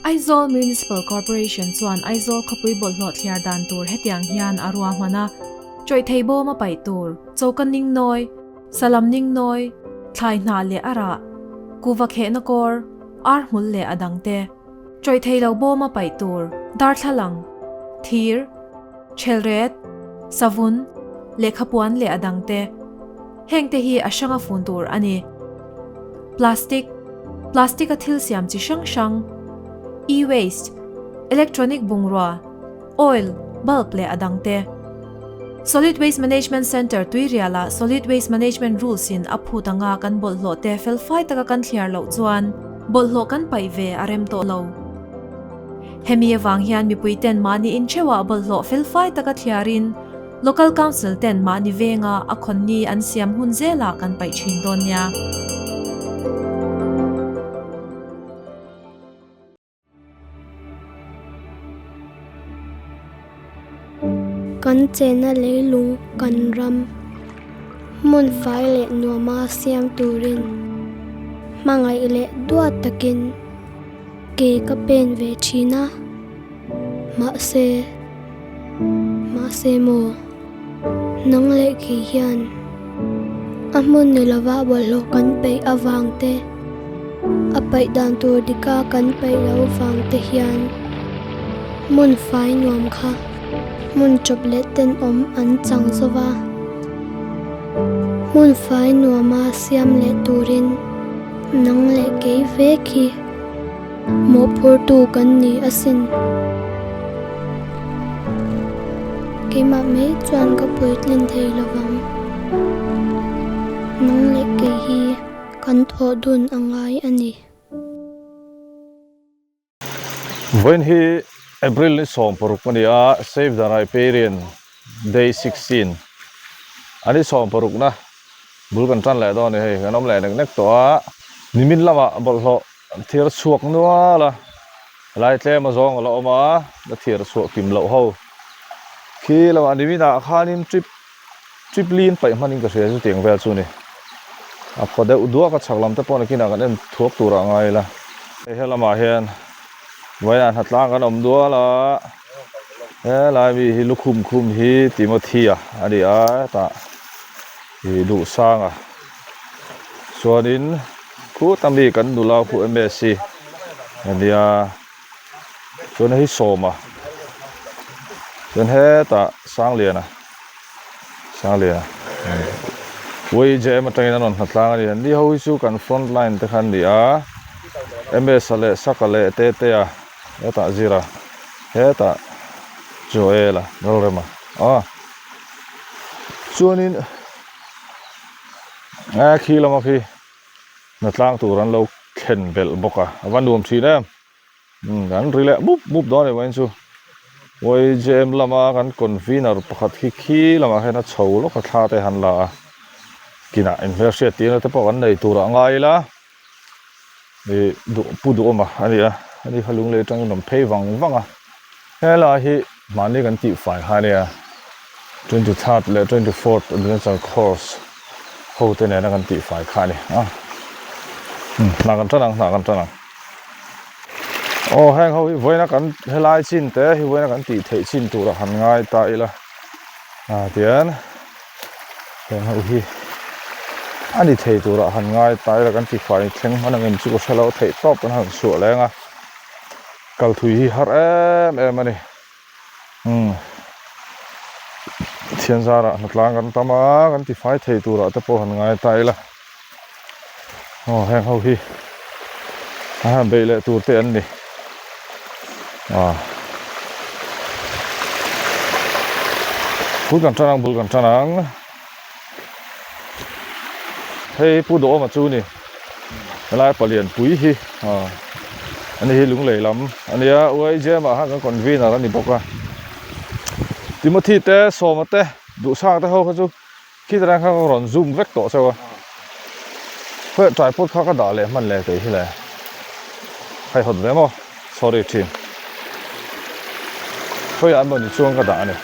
Aizawl Municipal Corporation chuan Aizawl khapui bolhlawh thliar dan tur hetiang hian arua hmana choi theibo ma pai tur chokan ning noi salam ning noi thlai hna le ara kuwa khe na kor ar hmul le adangte choi theilo bo ma pai tur dar thlalang thir chelret savun le khapuan le adangte hengte hi ashanga fun tur ani plastic a thil siam chi sang sang e-waste electronic bungrwa oil bulb le adangte Solid Waste Management Center tuiriala Solid Waste Management Rules in aphutanga kan bolhlo te felfai taka kan thliar lo chuan bolhlo kan pai ve arem to lo hemi awang hian mi puiten mani in chewa bolhlo felfai taka thliarin local council ten mani venga akhonni an siam hun zela kan pai thin don nia kan chena leilung kan ram mun fai le nuama siam turin mangai le dua takin ke ka pen ve china ma se mo nang le ki hian amun ne lawa bolo kan pe awang te apai dan tur dika kan pe lo wang te hian mun fai nuam kha mun choplet ten om an chang zowa mun fai nuama siam le turin nang le ke ve khi mo phur tu kan ni asin ke ma me chuan ka puitlin thei lawang nang le ke hi kan tho dun angai ani when he April ni som paruk mania Save the Riparian Day 16 ani som paruk na bulkan tan le do ni hei kanom le nek to nimin lama bolho thir suak nuala lai tle ma zawng la oma da thir suak kim lo ho khi lo animina khanin trip lin pai manin ka se chu teng vel chu ni a phode udua ka chaklam te pon kina kan en thuak tura ngai la he lama hian vậy là thật là cái ông đua là thế là vì hi lúc khum hi Timothy à đi ta thì đủ sang à cho đến cú tam đi cần đủ lao phụ MSc đi cho nên hi sổ mà cho nên ta sang liền vậy giờ mà trai nó thật là đi đi hầu như cần front line te khan đi MS le sakale tete eta zira eta joela rolrema chuanin khi lama khi na tlang turan lo khen bel boka van dum thi na gan rile bup do ne wan chu oi jem lama kan convener pakhat khi lama hena chho lo ka tha te han la kina investment ti na te pawan nei tura ngai la ni du pu du ma ani halung le tang nom phei wang hela hi mani kan ti fai ha ne 23rd le 24th adventure course ho te ne na kan ti fai kha ni na kan tana o hang ho hi voina kan helai chin te hi voina kan ti thei chin tu ra han ngai ta ila tian hang ho hi ani thei tu ra han ngai tai ra kan ti fai thleng manang em chu ko salo thei top kan han su lenga kal thui hi har em ani thian zara natlang kan tama kan ti fai thei tu ra te po han ngai tai la hang ho hi be le tu te an ni bul kan tanang hei pu do ma chu ni lai palian pui hi ani hi lung lei lam ania oi je ma ha kan convener ani boka Timothy te soma te du sang te ho kha chu khi ta kha ron zoom vek to sewa phoi tripod kha ka da le man le te hi le khai hot ve mo sorry team phoi an bon chuang ka da ani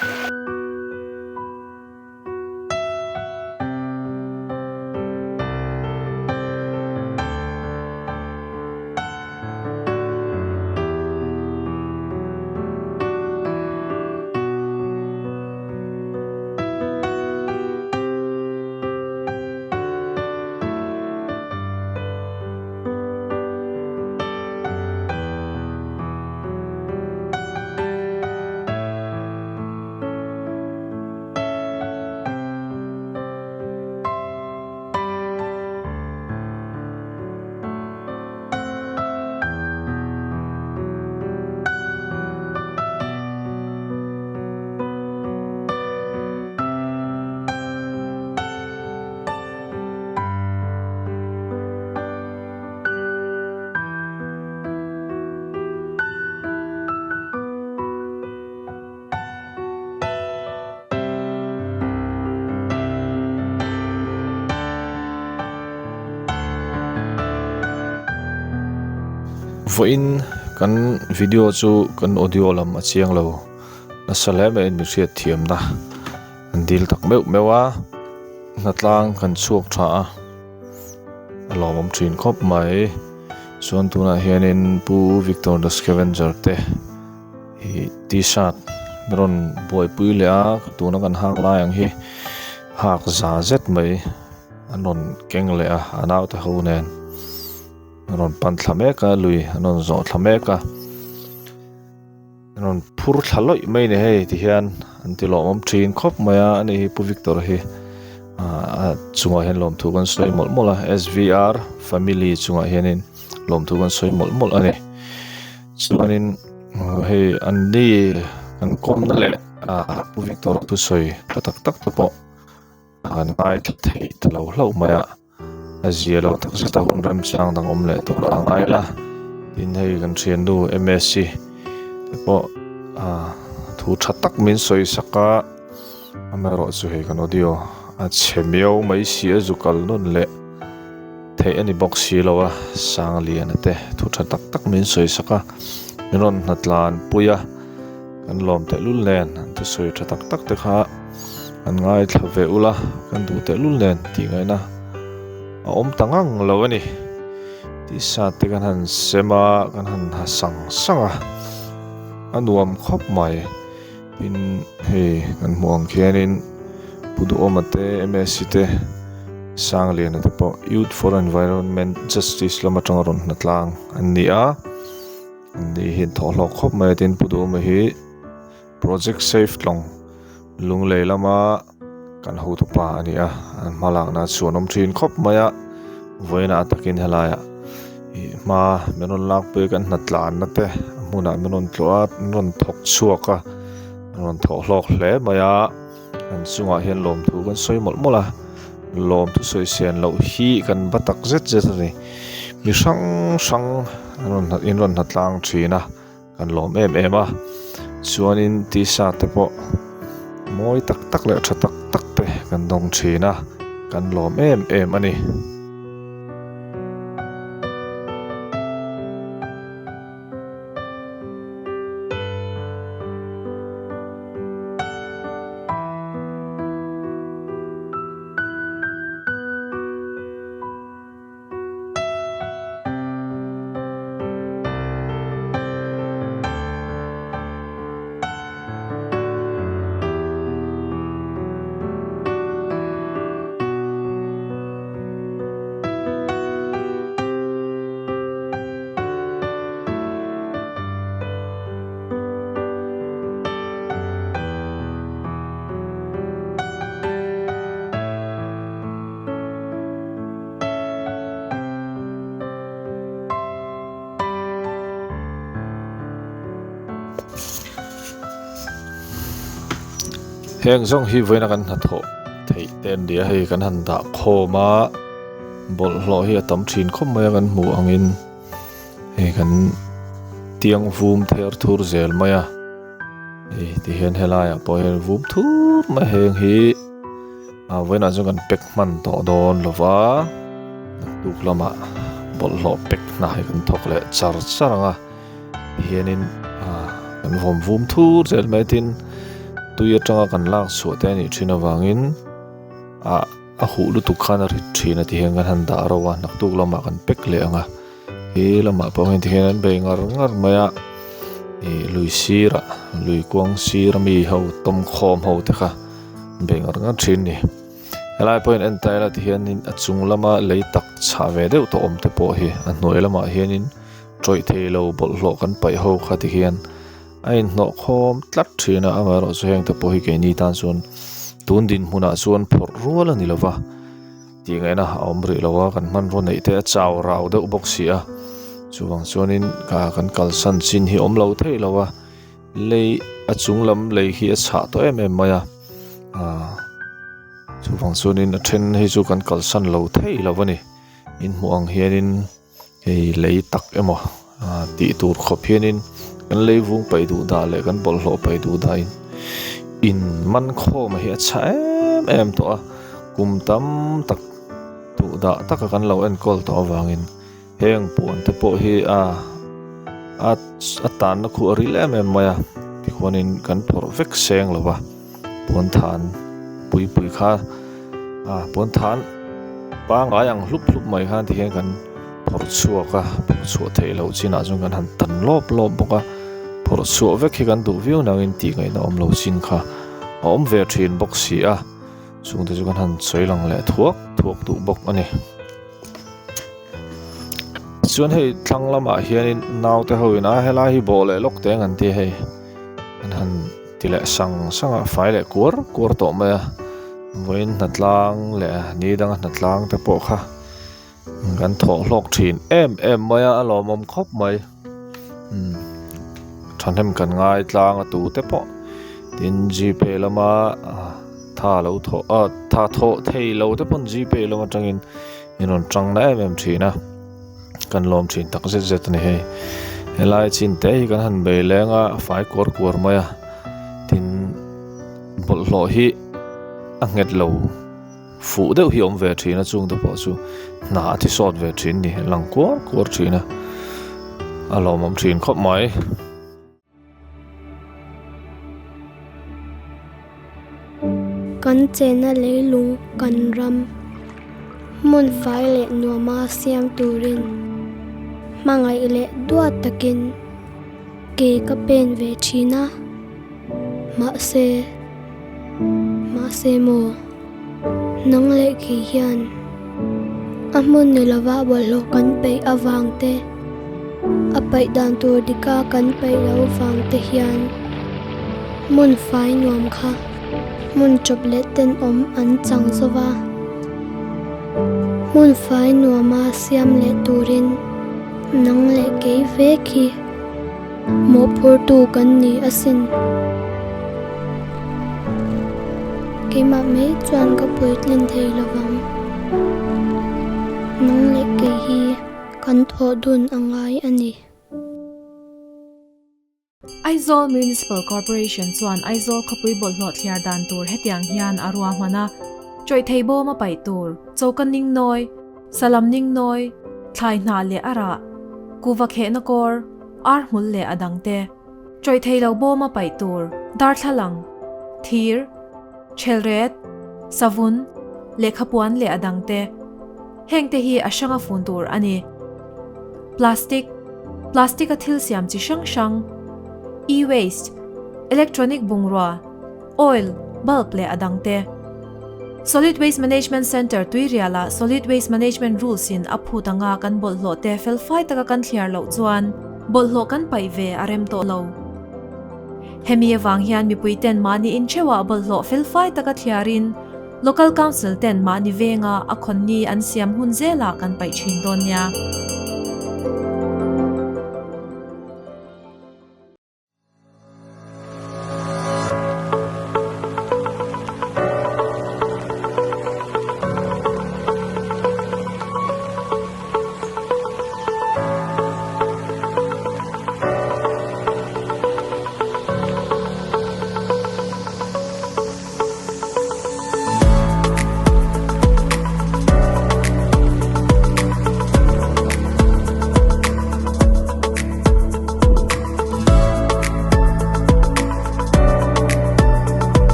voin kan video chu kan audio lam achiang lo na salem en mi hriat thiam na an dil tak meu mewa natlang kan chuak tha lawm thin khop mai chuan tuna hianin pu Victor the Scavenger te hi t-shirt ron boy pui le a tuna kan hang lai ang hi hak za zet mai anon keng le a anaw te ho nen ron pan thlame ka lui anon zo thlame ka anon phur thloi mai ne hei ti hian anti lawm thin khop mai a ani hi pu Victor hi chungah hian lawmthu kan soi molmol a SVR family chungah hianin lawmthu kan soi molmol ani chuanin hei an ni kan kom na le pu Victor tu soi tak tak to po an ngai thei tlo hlo mai a azielo tak sa hun ram chang dang om le to angai la tin hei kan thian du MSc po thu thatak min soi saka amero chu hei kan audio chhemiau mai si azukal non le thei ani box si lowa sang lian ate thu thatak tak min soi saka non natlan puya kan lom te lul len tu soi thatak tak te kha an ngai thlave ula kan du te lul len ti ngai na om tangang lo ani ti sa te kan han sema kan han ha sang sanga anuam khop mai in hei kan muang khianin pudu omate MSc te sang lian ate po Youth for Environment Justice lama tangron natlang ania ni hin tholok khop mai tin pudu ma hi project safe long lunglei lama kan ho to pa ania an malak na chuanom thin khop maya voina takin helaya ma menon lak pe kan natlan na te muna menon tloat non thok chuaka non tholok hle maya an chungah hian lawmthu kan soi molmola lawmthu soi sian lo hi kan batak zet zet ani mi sang in ron hatlang thina kan lawm em a chuanin ti sa te po moi tak tak le tha tak tak te kan dong thina kan lawm em ani heng zawng hi voina kan hatho thei ten dia hei kan han da khoma bol hlo hi atam thin khom mai kan mu angin hei kan tiang vum ther thur zel maya hei ti hian helaya po hian vum thur ma heng hi voina zawng kan pek man to don lova naktuk lama bol hlo pek na hei kan thok le char charanga hianin kan vum thur zel mai tin tuya tanga kan lak suate ni thina wangin a hu lu tukhan a rit thina ti hengan han da rawa naktuk lama kan pek le anga he lama pa hen ti hen be ngar maya lui sira lui kuang sira mi ho tom khom ho te kha be ngar thin ni helai point en taila ti hianin a chung lama lei tak chave deuh to om te po hi a hnoi lama hianin troi thelo bol hlo kan pai ho kha ti hian ain no khom tlat thina amaro chu heng te po hi ke ni tan chuan tun din huna chuan phor rual ani lova ti ngai na omri lowa kan man ro nei te chaw rau de boxia chuwang chuanin ka kan kalsan chin hi omlo thei lowa lei a chunglam lei hi a cha to em maya chuwang chuanin a then hi chu kan kalsan lo thei lawani in muang hianin hei lei tak emo ti tur khop hianin kan lei vung pai du da le kan bol hlo pai du da in man kho ma hi cha em to a kum tam tak tu da tak kan lo en kol to wangin heng pon te po hi a tan na khu ari le me maya ti khonin kan phor vek seng lova pon than pui kha pon than pa nga yang hlup mai khan ti hen kan phor chuaka phor chu thei lo china chung kan han tan lop boka phor chu vek hi kan du view na in ti ngai na om lo chin kha om ve thin box si a chung te chu kan han choi lang le thuak tu bok ani chuan hei thlang lama hianin naw te hoina hela hi bo le lok te ngan ti hei an han ti le sanga fai le kur to ma voin natlang le ni dang natlang te po kha kan thaw hlok thin em maya alomom khop mai thanem kan ngai tlang tu te po tin gp lama tha tho thei lo te pon gp lama tangin inon tang na em thina kan lom thin tak zet ni hei helai chin te hi kan han be lenga fai kur maya tin bol lo hi anget lo fu deuh hi om ve thina chung te po chu na thi sot ve thin ni lang kur thina alom om thin khop mai kan chena leilung kan ram mun fai le nuama siam turin mangai le duat takin ke ka pen ve china ma se mo nang le ki hian amun ne lawa bolo kan pe awang te apai dan tur dika kan pe lo wang te hian mun fai nuam kha mun choplet ten om an chang zawa mun fai nuama siam le turin nang le ke ve khi mo phur tu kan ni asin ke ma me chuan ka puitlin thei lawang nang le ke hi kan tho dun angai ani Aizawl Municipal Corporation chuan Aizawl khapui bolhlawh thliar dan tur hetiang hian arua hmana choi theibo ma pai tur chokan ning noi salam ning noi thlai hna le ara kuwa khe na kor ar hmul le adangte choi theilo bo ma pai tur dar thlalang thir chelret savun le khapuan le adangte hengte hi ashanga fun tur ani plastic a thil siam chi shang e-waste electronic bungrwa oil bulb le adangte Solid Waste Management Center tuiriala Solid Waste Management Rules in aphutanga kan bolhlo te felfai taka kan thliar lo chuan bolhlo kan pai ve arem to lo hemi awang hian mipui ten mani in chewa bolhlo felfai taka thliarin local council ten mani venga akhonni an siam hun zela kan pai thin don nia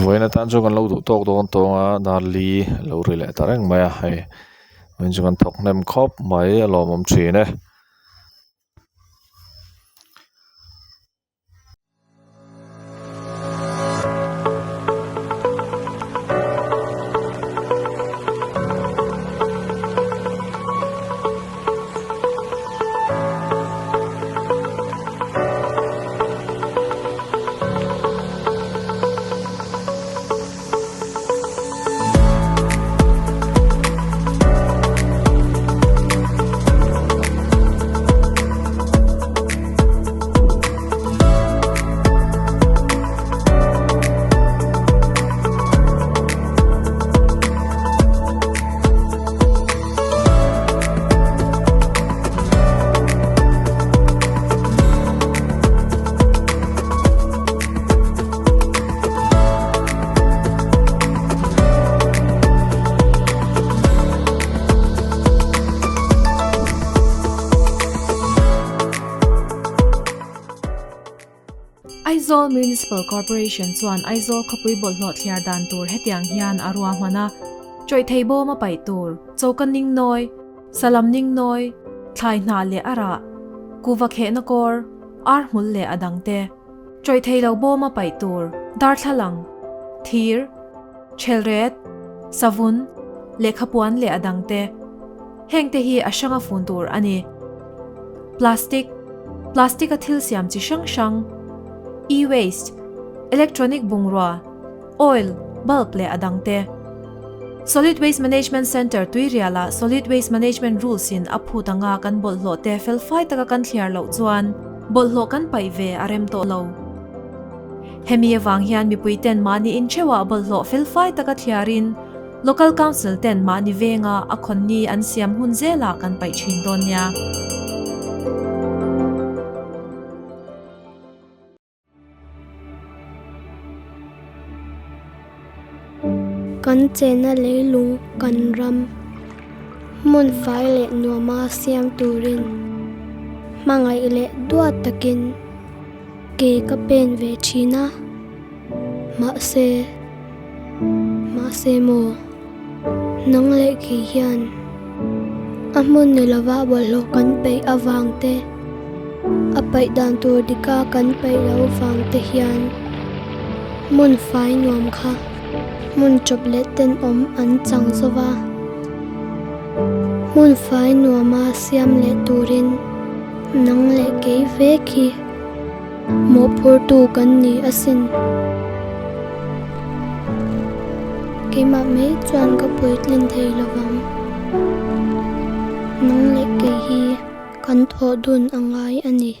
voina tan chu kan lo du tok don tonga darli lo ri le tareng maya hei mình chỉ cần thọc nem khóc máy lò mắm chhe này Aizawl Municipal Corporation chuan Aizawl khapui bolhlo thliar dan tur hetiang hian arua hmana choi theibo ma pai tur chokan ning noi salam ning noi thlai hna le ara kuwa khe na kor ar hmul le adangte choi theilo bo ma pai tur dar thlalang thir chelret savun le khapuan le adangte hengte hi ashanga fun tur ani plastic a thil siam chi hrang hrang e-waste, electronic bungrua, oil, bulb le adangte. Solid Waste Management Center tuiriala Solid Waste Management Rules in aphutanga kan bolhlo te felfai taka kan thliar lo chuan bolhlo kan pai ve arem to lo. Hemi awang hian mipui ten mani in chewa bolhlo felfai taka thliarin local council ten mani venga akhonni an siam hun zela kan pai thin don nia. Kan chena leilung kan ram mun fai le nuama siam turin mangai le dua takin ke ka pen ve china ma se mo nang le ki hian amun ne lawa bolo kan pe awang te apai dan tur dika kan pe lo wang te hian mun fai nuam kha mun choplet ten an chang zawa mun fai nuama siam le turin nang le ke ve khi mo phur tu kan ni asin ke ma me chuan ka puitlin thei lawang nang le ke hi kan tho dun angai ani